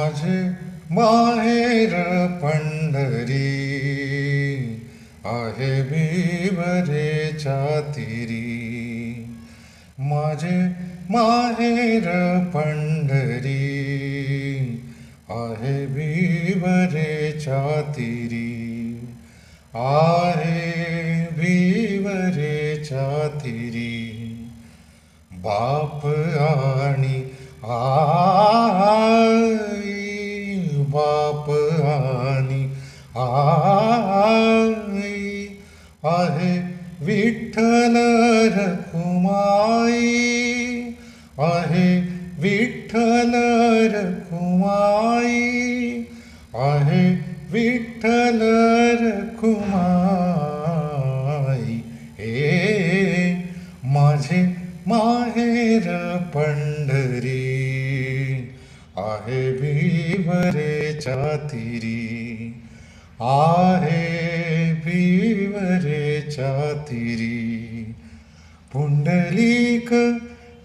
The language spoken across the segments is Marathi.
माझे माहेर पंढरी आहे विवरेच्या तीरी. माझे माहेर पंढरी आहे विवरेच्या तीरी. आहे विवरेच्या तीरी. बाप आणि आई, बाप आणि आई आहे विठ्ठल रखुमाई. आहे विठ्ठल रखुमाई. आहे विठ्ठल रखुमाई. हे माझे माहेर पंढरी आहे विवरेच्या तीरी. आहे विवरेच्या तीरी. पुंडलिक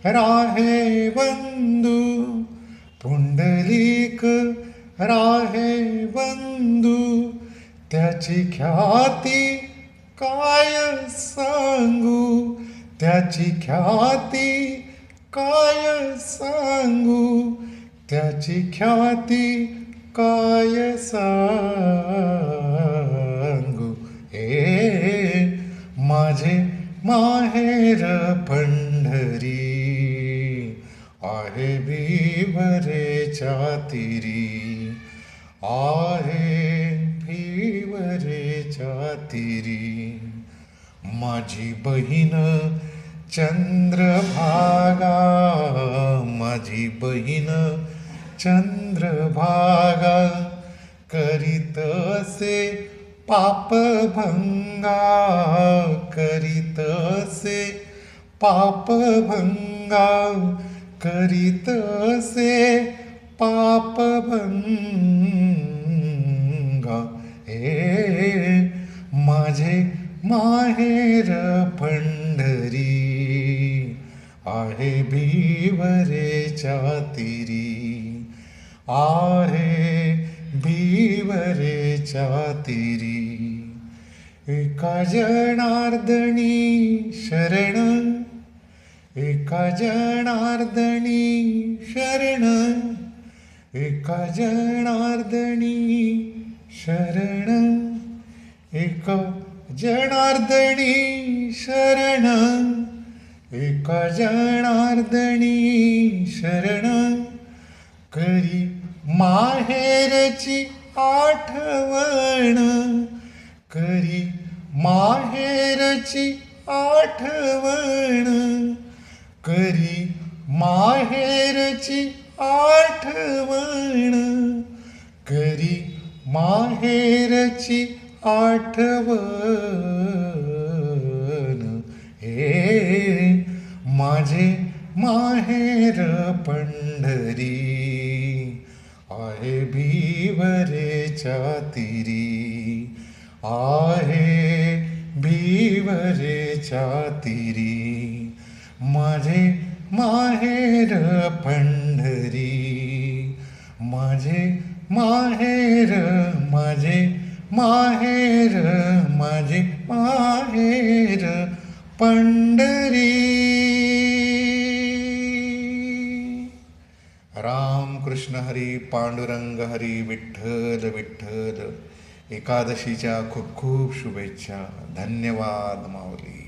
राहे बंधू, पुंडलिक राहे बंधू. त्याची ख्याती काय सांगू, त्याची ख्याती काय सांगू. त्याची ख्याती काय सांगू. हे माझे माहेर पंढरी आहे विवरेच्या तीरी. आहे विवरेच्या तीरी. माझी बहीण चंद्रभागा, माझी बहीण चंद्रभागा. करीत असे पापभंगा, करीत असे पापभंगा. करीत असे पापभंगा. हे माझे माहेर पंढरी आहे विवरेच्या तीरी. आहे विवरेच्या तीरी. एका जनार्दनी शरण, एका जनार्दनी शरण. एका जनार्दनी शरण. एका जनार्दनी शरण. एका जनार्दनी शरण. करी माहेरची आठवण. करी माहेरची आठवण. करी माहेरची आठवण. करी माहेरची आठवण. हे माझे माहेर पंढरी आहे विवरेच्या तीरी. आहे विवरेच्या तीरी. माझे माहेर पंढरी. माझे माहेर, माझे माहेर, माझे माहेर पंढरी. राम कृष्ण हरी, पांडुरंग हरी, विठ्ठल विठ्ठल. एकादशीच्या खूप खूप शुभेच्छा. धन्यवाद माऊली.